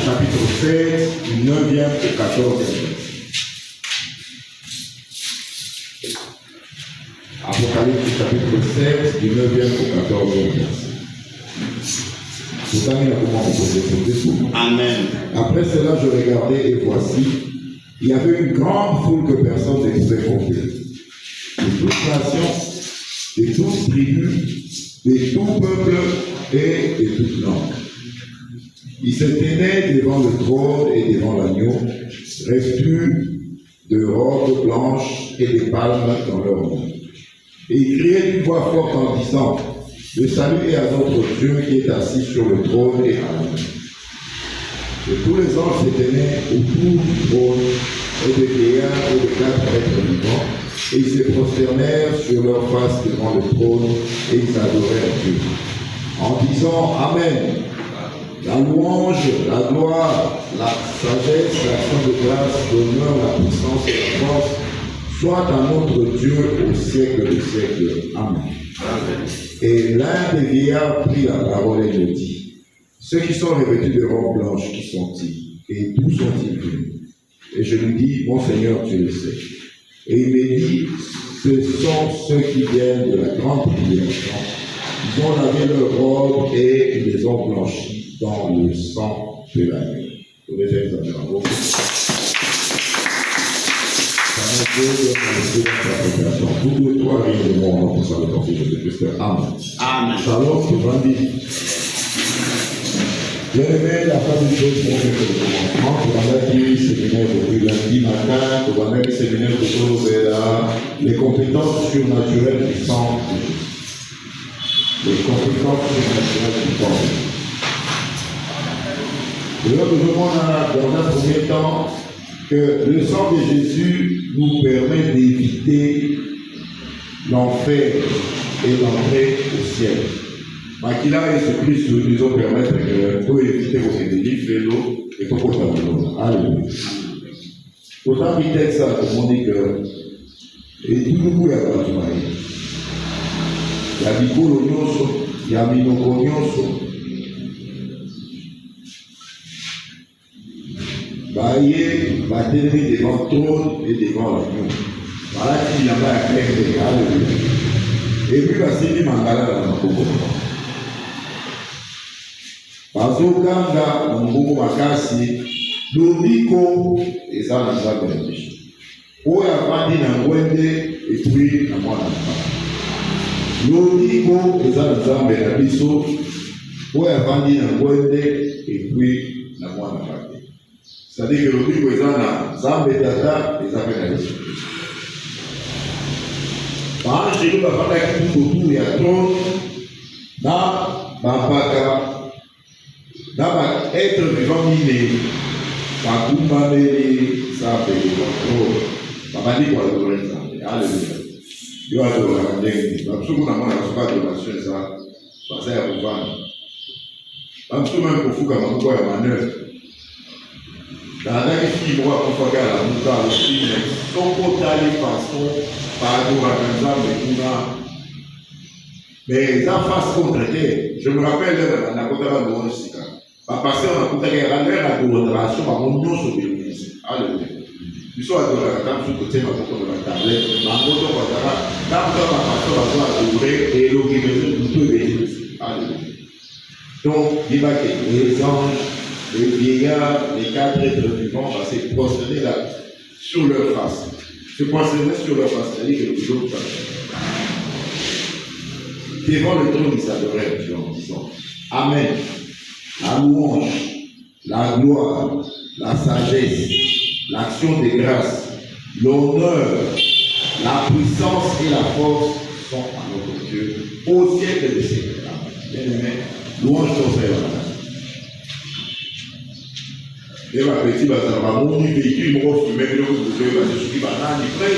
chapitre 7, du 9e au 14e verset. Apocalypse chapitre 7, du 9e au 14e verset. Amen. Après cela, je regardais et voici, il y avait une grande foule que personne ne pouvait compter. De toutes nations, de toutes tribus, de tout peuple et de toute langue. Ils se tenaient devant le trône et devant l'agneau, revêtus de robes blanches et de palmes dans leurs mains. Et ils criaient d'une voix forte en disant, le salut est à notre Dieu qui est assis sur le trône et à l'agneau. Et tous les anges se tenaient autour du trône, et des vieillards et des 4 êtres vivants, et ils se prosternèrent sur leur face devant le trône, et ils adorèrent Dieu, en disant Amen. La louange, la gloire, la sagesse, l'action de grâce, l'honneur, la puissance et la force soit à notre Dieu au siècle des siècles. Amen. Amen. Et l'un des vieillards prit la parole et me dit, ceux qui sont revêtus de robes blanches, qui sont-ils? Et d'où sont-ils venus? Et je lui dis, mon Seigneur, tu le sais. Et il me dit, ce sont ceux qui viennent de la grande tribulation. Ils ont lavé leurs robes et ils les ont blanchis dans le sang de l'agneau. Vous pouvez faire ça en haut. Vous pouvez toi rire de moi pour ça le temps de Jésus-Christ. Amen. Amen. Shalom, tu vas dire. Je remets la fin des choses pour faire le commencement. Tu vas mettre le séminaire depuis lundi matin. Tu vas mettre le séminaire autour de les compétences surnaturelles du sang de Jésus. Les compétences surnaturelles du sang de Jésus. Je veux que dans un premier temps que le sang de Jésus nous permet d'éviter l'enfer et l'entrée au ciel. Makila et Jésus-Christ nous ont permettre de éviter vos délits, l'eau et pour qu'on l'eau. Alléluia. Autant qu'il texte ça, comme on dit que et tout le coup, il y a pas de mal. Il y a du colonioso, il y a minoconioso. Baillé, batterie devant le trône et devant l'agneau. Voilà qui y a pas à faire des gars. Et puis, la série Mangala dans le Congo. Bazoganga, Mungu Makasi, Lobiko, et ça, nous avons réfléchi. Oya Vandi Nangwende, et puis, la moine Lobiko, et ça, nous avons réfléchi. Oya Vandi Nangwende, et puis, la moine c'est-à-dire que le Bible est dans Zambé Dada et Zambé Jésus. Par exemple, chez nous, on va faire tout autour et à trône, dans Bambaka, dans être vivant miné, par Kumba Mélé, Zambé, Bamba dit quoi le vrai Zambé. Alléluia. Dieu a donné la dernière. Parce que nous avons pas de nation, ça, parce qu'il y a pour vendre. Parce que même pour fou, comme on voit la manœuvre. Dans la vie, moi, pour faire la moutarde aussi, mais son côté façon, par rapport à Ganzam mais ça fasse contre terre. Je me rappelle, on a côté de l'Onisika. Par passé, on a côté de l'adoration, à mon nom sur l'église. Alléluia. Ils sont adorés à la table, sur le côté de la tablette. Ma moto, quand on va adorer, et l'organisation, nous pouvons bénir. Alléluia. Donc, il va que les anges, les vieillards, les 4 êtres vivants vont se prosterner là, sur leur face. Se prosterner sur leur face, c'est-à-dire que les autres devant le trône, ils s'adoraient Dieu en disant Amen. La louange, la gloire, la sagesse, l'action de grâce, l'honneur, la puissance et la force sont à notre Dieu au siècle des siècles. Bien aimé, louange ton Seigneur. Et ma petite bazar, mon véhicule, mon fumé, le couteau, je suis banane, très il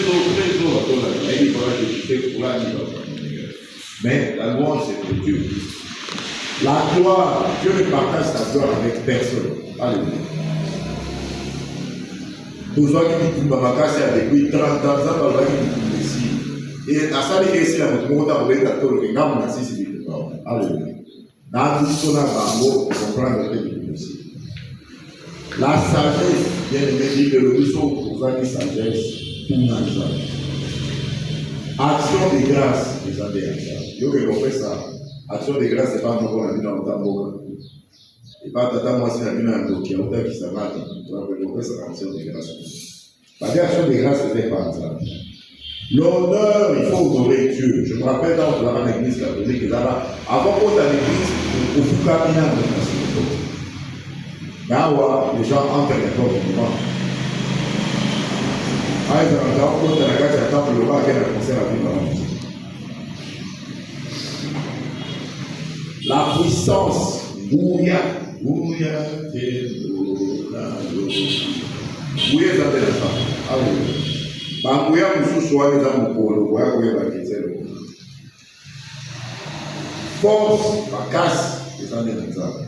faudra que je sais pour la vie. Mais la louange, c'est pour Dieu. La gloire, Dieu ne partage sa gloire avec personne. Alléluia. Pour ceux qui disent que c'est avec 30 ans, ça va être ici. Et à ça, il y a ici, la moto, on va être à tout le monde, on c'est le parole. Alléluia. Dans tout ce qu'on a, on comprend le thème ici. La sagesse, bien aimé, dit que le ruisseau pour une sagesse, tout le monde. Action de grâce, les amis. Yo que l'on fait ça. Action de grâce, c'est pas encore la vie dans le tambour. Et pas tata moi c'est la vie dans le dossier, on t'a qui ça va. On fait ça action de grâce. Parce que action de grâce, c'est pas ça. L'honneur, il faut honorer Dieu. Je me rappelle dans l'église catholique, là-bas, avant qu'on ait l'église, au Foukamina, là où les gens entrent les corps du mouvement. Ah, ils ont quand on a la carte à la table, le roi qui a conseil à vivre. La puissance, Bouya, Bouya, Bouya, ça fait la femme. Ah oui. Bambouya, nous sommes les hommes pour le roi, oui, force, la casse, les années d'exemple.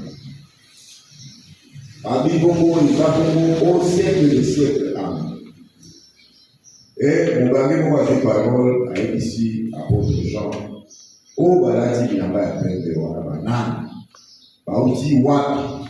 Abibongo, les Abongo, au siècle des siècles. Amen. Et mon gars, moi, j'ai parole à ici, à votre genre. Au baladi, il n'y a pas de peine de voir la banane. Baouti, wapi,